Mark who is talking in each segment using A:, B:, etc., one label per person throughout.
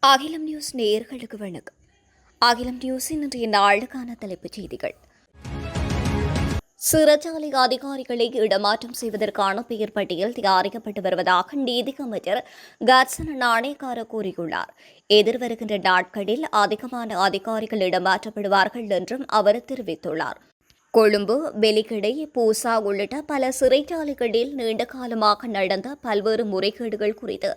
A: அகிலம் நியூஸ் நேயர்களுக்கு வணக்கம். அகிலம் நியூஸின் இன்றைய நாளுக்கான தலைப்புச் செய்திகள். சிறைச்சாலை அதிகாரிகளை இடமாற்றம் செய்வதற்கான பெயர் பட்டியல் தயாரிக்கப்பட்டு வருவதாக நீதி அமைச்சர் கர்சன நாணயக்கார கூறியுள்ளார். எதிர்வருகின்ற நாட்களில் அதிகமான அதிகாரிகள் இடமாற்றப்படுவார்கள் என்றும் அவர் தெரிவித்துள்ளார். கொழும்பு, வெலிக்கடை, பூசா உள்ளிட்ட பல சிறைச்சாலைகளில் நீண்ட காலமாக நடந்த பல்வேறு முறைகேடுகள் குறித்து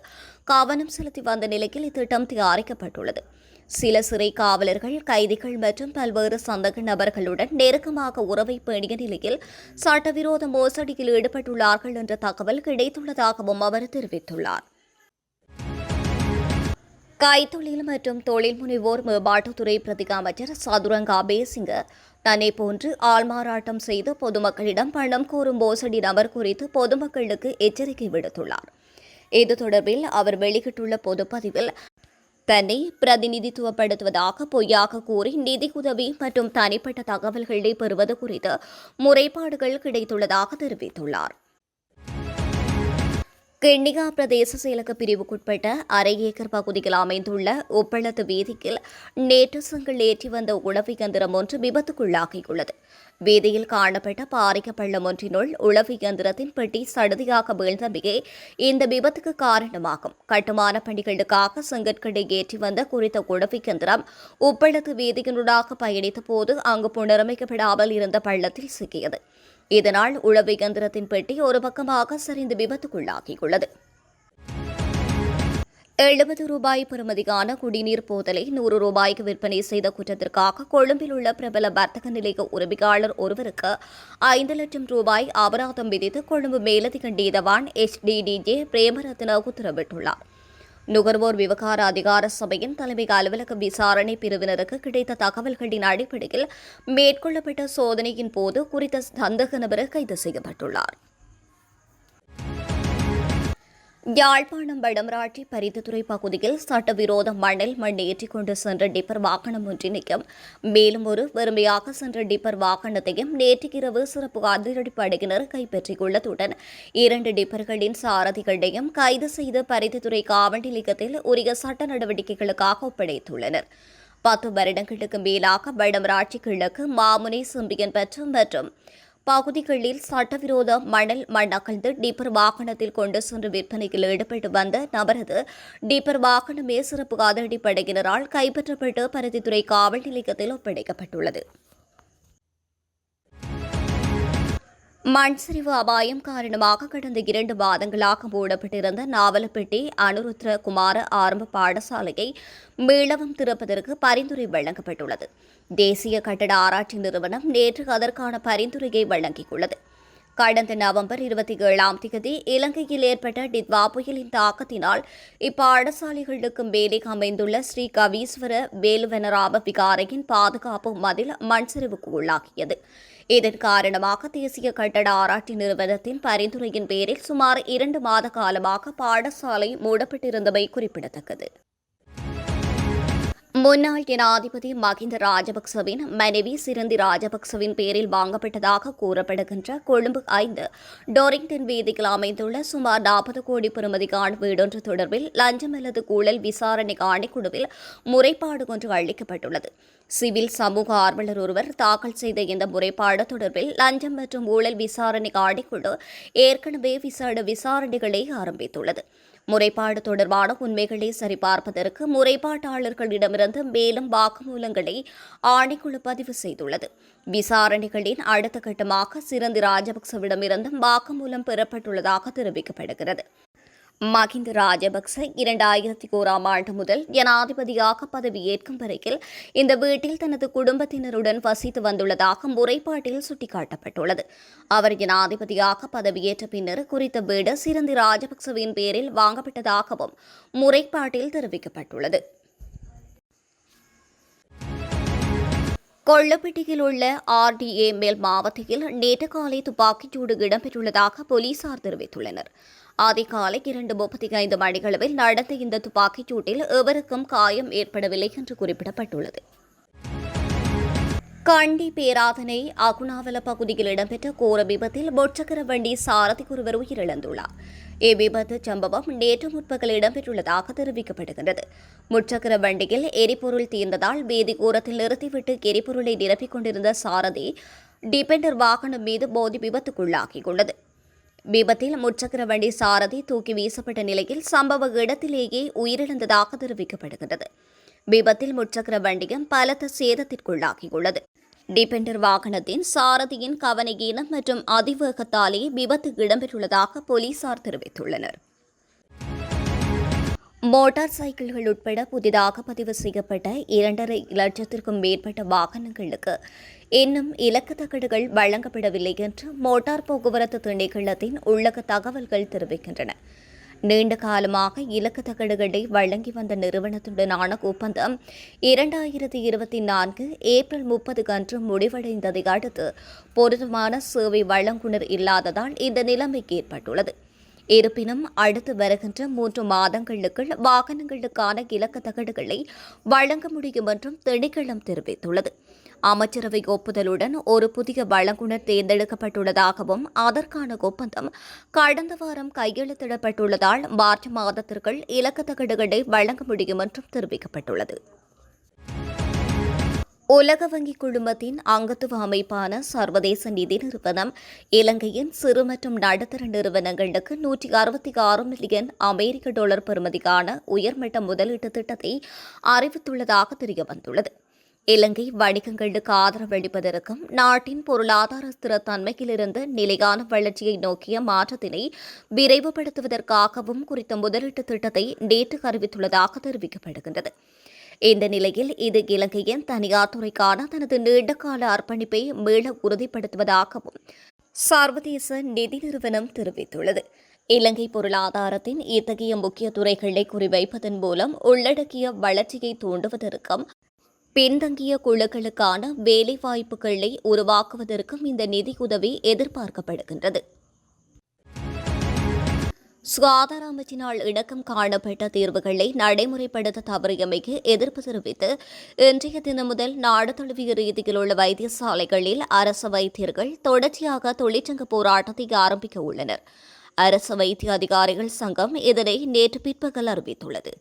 A: கவனம் செலுத்தி வந்த நிலையில் இத்திட்டம் தயாரிக்கப்பட்டுள்ளது. சில சிறை காவலர்கள், கைதிகள் மற்றும் பல்வேறு சந்தக நபர்களுடன் நெருக்கமாக உறவை பேணிய நிலையில் சட்டவிரோத மோசடியில் ஈடுபட்டுள்ளார்கள் என்ற தகவல் கிடைத்துள்ளதாகவும் அவர் தெரிவித்துள்ளார். கைத்தொழில் மற்றும் தொழில் முனைவோர் மேம்பாட்டுத்துறை பிரதிக அமைச்சர் சதுரங்க அபேசிங்க தன்னை போன்று ஆள்மாறாட்டம் செய்து பொதுமக்களிடம் பணம் கோரும் மோசடி நபர் குறித்து பொதுமக்களுக்கு எச்சரிக்கை விடுத்துள்ளார். இது தொடர்பில் அவர் வெளியிட்டுள்ள பொதுப்பதிவில் தன்னை பிரதிநிதித்துவப்படுத்துவதாக பொய்யாக கூறி நிதியுதவி மற்றும் தனிப்பட்ட தகவல்களை பெறுவது குறித்து முறைப்பாடுகள் கிடைத்துள்ளதாக தெரிவித்துள்ளார். கிண்ணிகா பிரதேச செயலக பிரிவுக்குட்பட்ட அரை ஏக்கர் பகுதியில் அமைந்துள்ள உப்பளத்து வீதியில் நேற்று செங்கல் ஏற்றி வந்த உழவு இயந்திரம் ஒன்று விபத்துக்குள்ளாகியுள்ளது. வீதியில் காணப்பட்ட பாரிய பள்ளம் ஒன்றினுள் உழவு இயந்திரத்தின் பெட்டி சடுதியாக வீழ்ந்தமையே இந்த விபத்துக்கு காரணமாகும். கட்டுமான பணிகளுக்காக செங்கற்களை ஏற்றி வந்த குறித்த உழவு இயந்திரம் உப்பளத்து வீதியினூடாக பயணித்த போது அங்கு புனரமைக்கப்படாமல் இருந்த பள்ளத்தில் சிக்கியது. இதனால் உழவு இயந்திரத்தின் பெட்டி ஒரு பக்கமாக சரிந்து விபத்துக்குள்ளாகியுள்ளது. 70 ரூபாய் பெறுமதியான குடிநீர் போதலை 100 ரூபாய்க்கு விற்பனை செய்த குற்றத்திற்காக கொழும்பில் உள்ள பிரபல வர்த்தக நிலைய உரிமையாளர் ஒருவருக்கு 5 லட்சம் ரூபாய் அபராதம் விதித்து கொழும்பு மேலதிக நீதவான் HDDJ பிரேமரத்ன உத்தரவிட்டுள்ளார். நுகர்வோர் விவகார அதிகார சபையின் தலைமை அலுவலக விசாரணை பிரிவினருக்கு கிடைத்த தகவல்களின் அடிப்படையில் மேற்கொள்ளப்பட்ட சோதனையின் போது குறித்த சந்தேக நபர் கைது செய்யப்பட்டுள்ளார். யாழ்ப்பாணம் வடமராட்சி பரிந்துத்துறை பகுதியில் சட்டவிரோத மணல் மண் ஏற்றிக் கொண்டு சென்ற டிப்பர் வாகனம் ஒன்றினையும் மேலும் ஒரு வெறுமையாக சென்ற டிப்பர் வாகனத்தையும் நேற்று இரவு சிறப்பு அதிரடிப்படையினர் கைப்பற்றியுள்ளதுடன் 2 டிப்பர்களின் சாரதிகளையும் கைது செய்து பரிந்துத்துறை காவல் நிலையத்தில் உரிய சட்ட நடவடிக்கைகளுக்காக ஒப்படைத்துள்ளனர். 10 வருடங்களுக்கு மேலாக வடமராட்சி கிழக்கு, மாமுனை, சிம்பியன் மற்றும் பகுதிகளில் சட்டவிரோத மணல் மண் அகழ்ந்து டிப்பர் வாகனத்தில் கொண்டு சென்று விற்பனையில் ஈடுபட்டு வந்த நபரது டிப்பர் வாகனமே சிறப்பு அதிரடிப்படையினரால் கைப்பற்றப்பட்டு பருத்தித்துறை காவல் நிலையத்தில் ஒப்படைக்கப்பட்டுள்ளது. மண் சரிவு அபாயம் காரணமாக கடந்த 2 மாதங்களாக மூடப்பட்டிருந்த நாவலப்பட்டி அனுருத்ர குமார ஆரம்ப பாடசாலையை மீளவும் திறப்பதற்கு பரிந்துரை வழங்கப்பட்டுள்ளது. தேசிய கட்டட ஆராய்ச்சி நிறுவனம் நேற்று அதற்கான பரிந்துரையை வழங்கியுள்ளது. கடந்த நவம்பர் 27ஆம் தேதி இலங்கையில் ஏற்பட்ட டித்வா புயலின் தாக்கத்தினால் இப்பாடசாலைகளுக்கு மேலே அமைந்துள்ள ஸ்ரீ கவீஸ்வர வேலுவனராம விகாரையின் பாதுகாப்பு மதில் மண் சரிவுக்கு உள்ளாகியது. இதன் காரணமாக தேசிய கட்டட ஆராய்ச்சி நிறுவனத்தின் பரிந்துரையின் பேரில் சுமார் 2 மாத காலமாக பாடசாலை மூடப்பட்டிருந்தமை குறிப்பிடத்தக்கது. முன்னாள் ஜனாதிபதி மகிந்த ராஜபக்சவின் மனைவி சிரந்தி ராஜபக்சவின் பேரில் வாங்கப்பட்டதாக கூறப்படுகின்ற கொழும்பு 5 டோரிங்டன் வீதியில் அமைந்துள்ள சுமார் 40 கோடி பெறுமதிக்கான வீடொன்று தொடர்பில் லஞ்சம் அல்லது ஊழல் விசாரணை ஆணைக்குழுவில் முறைப்பாடு ஒன்று அளிக்கப்பட்டுள்ளது. சிவில் சமூக ஆர்வலர் ஒருவர் தாக்கல் செய்த இந்த முறைப்பாடு தொடர்பில் லஞ்சம் மற்றும் ஊழல் விசாரணை ஆணைக்குழு ஏற்கனவே விசாரணைகளை ஆரம்பித்துள்ளது. முறைப்பாடு தொடர்பான உண்மைகளை சரிபார்ப்பதற்கு முறைப்பாட்டாளர்களிடமிருந்து மேலும் வாக்குமூலங்களை ஆணைக்குழு பதிவு செய்துள்ளது. விசாரணைகளின் அடுத்த கட்டமாக சிரந்தி ராஜபக்சவிடமிருந்தும் வாக்குமூலம் பெறப்பட்டுள்ளதாக தெரிவிக்கப்படுகிறது. மகிந்த ராஜபக்ச 2001ஆம் ஆண்டு முதல் ஜனாதிபதியாக பதவியேற்கும் வரையில் இந்த வீட்டில் தனது குடும்பத்தினருடன் வசித்து வந்துள்ளதாக முறைப்பாட்டில் சுட்டிக்காட்டப்பட்டுள்ளது. அவர் ஜனாதிபதியாக பதவியேற்ற பின்னர் குறித்த வீடு சிரந்தி ராஜபக்சவின் பேரில் வாங்கப்பட்டதாகவும் முறைப்பாட்டில் தெரிவிக்கப்பட்டுள்ளது. கொள்ளப்பட்டியில் உள்ள RDA மேல் மாவட்டத்தில் நேற்று காலை துப்பாக்கிச்சூடு இடம்பெற்றுள்ளதாக போலீசார் தெரிவித்துள்ளனர். அதிகாலை 2:35 மணிகளவில் நடந்த இந்த துப்பாக்கிச் சூட்டில் எவருக்கும் காயம் ஏற்படவில்லை என்று குறிப்பிடப்பட்டுள்ளது. கண்டி பேராதனை அகுணாவல பகுதியில் இடம்பெற்ற கோர விபத்தில் முச்சக்கர வண்டி சாரதி ஒருவர் உயிரிழந்துள்ளார். இவ்விபத்து சம்பவம் நேற்று முற்பகல் இடம்பெற்றுள்ளதாக தெரிவிக்கப்படுகிறது. முச்சக்கர வண்டியில் எரிபொருள் தீர்ந்ததால் வீதி ஓரத்தில் நிறுத்திவிட்டு எரிபொருளை நிரப்பிக் கொண்டிருந்த சாரதி டிபெண்டர் வாகனம் மீது மோதி விபத்துக்குள்ளாகியுள்ளது. விபத்தில் முச்சக்கர வண்டி சாரதி தூக்கி வீசப்பட்ட நிலையில் சம்பவ இடத்திலேயே உயிரிழந்ததாக தெரிவிக்கப்படுகிறது. விபத்தில் முச்சக்கர வண்டியும் பலத்த சேதத்திற்குள்ளாகியுள்ளது. டிபெண்டர் வாகனத்தின் சாரதியின் கவனயீனம் மற்றும் அதிவேகத்தாலே விபத்து இடம்பெற்றுள்ளதாக போலீசார் தெரிவித்துள்ளனர். மோட்டார் சைக்கிள்கள் உட்பட புதிதாக பதிவு செய்யப்பட்ட 2.5 லட்சத்திற்கும் மேற்பட்ட வாகனங்களுக்கு இன்னும் இலக்கு தகடுகள் வழங்கப்படவில்லை என்று மோட்டார் போக்குவரத்து திணைக்களத்தின் உள்ளக தகவல்கள் தெரிவிக்கின்றன. நீண்ட காலமாக இலக்கு தகடுகளை வழங்கி வந்த நிறுவனத்துடனான ஒப்பந்தம் 2024 ஏப்ரல் 30 அன்று முடிவடைந்ததை அடுத்து பொருத்தமான சேவை வழங்குனர் இல்லாததால் இந்த நிலைமை ஏற்பட்டுள்ளது. இருப்பினும் அடுத்து வருகின்ற 3 மாதங்களுக்குள் வாகனங்களுக்கான இலக்கு தகடுகளை வழங்க முடியும் என்றும் திணைக்களம் தெரிவித்துள்ளது. அமைச்சரவை ஒப்புதலுடன் ஒரு புதிய வழங்குனர் தேர்ந்தெடுக்கப்பட்டுள்ளதாகவும் அதற்கான ஒப்பந்தம் கடந்த வாரம் கையெழுத்திடப்பட்டுள்ளதால் மார்ச் மாதத்திற்குள் இலக்கு தகடுகளை வழங்க முடியும் என்றும் தெரிவிக்கப்பட்டுள்ளது. உலக வங்கி குழுமத்தின் அங்கத்துவ அமைப்பான சர்வதேச நிதி நிறுவனம் இலங்கையின் சிறு மற்றும் நடுத்தர நிறுவனங்களுக்கு $166 மில்லியன் அமெரிக்க டாலர் பெறுமதிக்கான உயர்மட்ட முதலீட்டு திட்டத்தை அறிவித்துள்ளதாக தெரியவந்துள்ளது. இலங்கை வணிகங்களுக்கு ஆதரவளிப்பதற்கும் நாட்டின் பொருளாதார ஸ்திரத்தன்மையிலிருந்து நிலையான வளர்ச்சியை நோக்கிய மாற்றத்தினை விரைவுபடுத்துவதற்காகவும் குறித்த முதலீட்டு திட்டத்தை நேற்று அறிவித்துள்ளதாக தெரிவிக்கப்படுகின்றது. இந்த நிலையில் இது இலங்கையின் தனியார் துறைக்கான தனது நீண்டகால அர்ப்பணிப்பை மீள உறுதிப்படுத்துவதாகவும் சர்வதேச நிதி நிறுவனம் தெரிவித்துள்ளது. இலங்கை பொருளாதாரத்தின் இத்தகைய முக்கிய துறைகளை குறிவைப்பதன் மூலம் உள்ளடக்கிய வளர்ச்சியை தூண்டுவதற்கும் பின்தங்கிய குழுக்களுக்கான வேலைவாய்ப்புகளை உருவாக்குவதற்கும் இந்த நிதியுதவி எதிர்பார்க்கப்படுகின்றது. சுகாதார அமைச்சினால் இணக்கம் காணப்பட்ட தீர்வுகளை நடைமுறைப்படுத்த தவறியமைக்கு எதிர்ப்பு தெரிவித்து இன்றைய தினம் முதல் நாடு தழுவிய ரீதியில் உள்ள வைத்தியசாலைகளில் அரசு வைத்தியர்கள் தொடர்ச்சியாக தொழிற்சங்க போராட்டத்தை ஆரம்பிக்க உள்ளனர். அரசு வைத்திய அதிகாரிகள் சங்கம் இதனை நேற்று பிற்பகல் அறிவித்துள்ளது.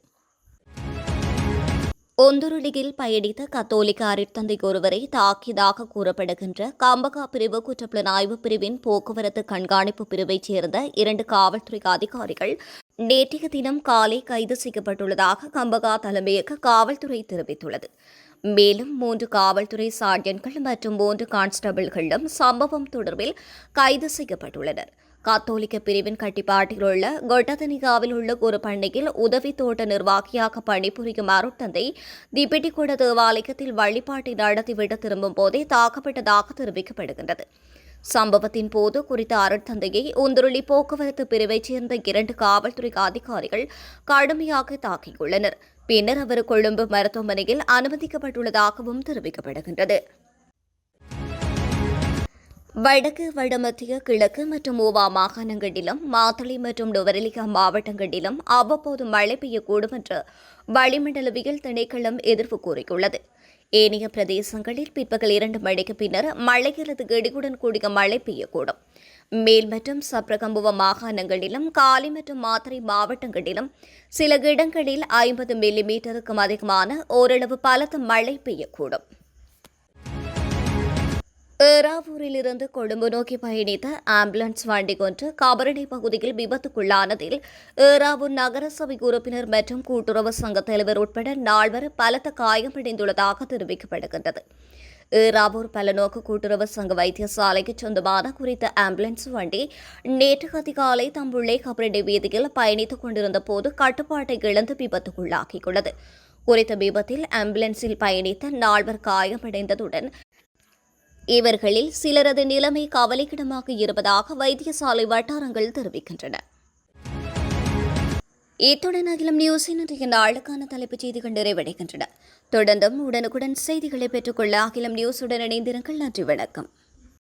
A: ஒந்துருளியில் பயணித்த கத்தோலிக்க அருட்தந்தை ஒருவரை தாக்கியதாக கூறப்படுகின்ற கம்பகா பிரிவு குற்றப்புலனாய்வு பிரிவின் போக்குவரத்து கண்காணிப்பு பிரிவைச் சேர்ந்த 2 காவல்துறை அதிகாரிகள் நேற்றைய தினம் காலை கைது செய்யப்பட்டுள்ளதாக கம்பகா தலைமையக காவல்துறை தெரிவித்துள்ளது. மேலும் 3 காவல்துறை சார்ஜன்கள் மற்றும் 3 கான்ஸ்டபிள்களும் சம்பவம் தொடர்பில் கைது செய்யப்பட்டுள்ளனர். கத்தோலிக்க பிரிவின் கட்டுப்பாட்டில் உள்ள கொட்டதனிகாவில் உள்ள ஒரு பண்ணையில் உதவி தோட்ட நிர்வாகியாக பணிபுரியும் அருட்தந்தை திபெட்டிகொட தேவாலயத்தில் வழிபாட்டை நடத்திவிட்டு திரும்பும் போதே தாக்கப்பட்டதாக தெரிவிக்கப்படுகின்றது. சம்பவத்தின் போது குறித்த அருட்தந்தையை உந்துருளி போக்குவரத்து பிரிவைச் சேர்ந்த 2 காவல்துறை அதிகாரிகள் கடுமையாக தாக்கியுள்ளனர். பின்னர் அவர் கொழும்பு மருத்துவமனையில் அனுமதிக்கப்பட்டுள்ளதாகவும் தெரிவிக்கப்படுகின்றது. வடக்கு, வடமத்திய, கிழக்கு மற்றும் ஊவா மாகாணங்களிலும் மாத்தளை மற்றும் நுவரெலியா மாவட்டங்களிலும் அவ்வப்போது மழை பெய்யக்கூடும் என்று வளிமண்டலவியல் திணைக்களம் எதிர்ப்பு கூறியுள்ளது. ஏனைய பிரதேசங்களில் பிற்பகல் 2 மணிக்கு பின்னர் மழை அல்லது இடியுடன் கூடிய மழை பெய்யக்கூடும். மேல் மற்றும் சப்ரகம்புவ மாகாணங்களிலும் காலி மற்றும் மாத்தறை மாவட்டங்களிலும் சில இடங்களில் 50 மில்லிமீட்டருக்கும் அதிகமான ஓரளவு பலத்த மழை பெய்யக்கூடும். ஏறாவூரிலிருந்து கொழும்பு நோக்கி பயணித்த ஆம்புலன்ஸ் வண்டி ஒன்று கபரடை பகுதியில் விபத்துக்குள்ளானதில் ஏறாவூர் நகரசபை உறுப்பினர் மற்றும் கூட்டுறவு சங்க தலைவர் உட்பட 4 பலத்த காயமடைந்துள்ளதாக தெரிவிக்கப்படுகின்றது. ஏறாவூர் பலநோக்கு கூட்டுறவு சங்க வைத்தியசாலைக்கு சொந்தமான குறித்த ஆம்புலன்ஸ் வண்டி நேற்று அதிகாலை தம்புள்ளை கபரடை வீதியில் பயணித்துக் கொண்டிருந்த போது கட்டுப்பாட்டை இழந்து விபத்துக்குள்ளாகியுள்ளது. குறித்த விபத்தில் ஆம்புலன்ஸில் பயணித்த 4 காயமடைந்ததுடன் இவர்களில் சிலரது நிலைமை கவலைக்கிடமாக இருப்பதாக வைத்தியசாலை வட்டாரங்கள் தெரிவிக்கின்றன. இத்துடன் அகிலம் நியூஸின் இன்றைய நாளுக்கான தலைப்புச் செய்திகள் நிறைவடைகின்றன. தொடர்ந்தும் உடனுக்குடன் செய்திகளை பெற்றுக்கொள்ள அகிலம் நியூஸுடன் இணைந்திருங்கள். நன்றி, வணக்கம்.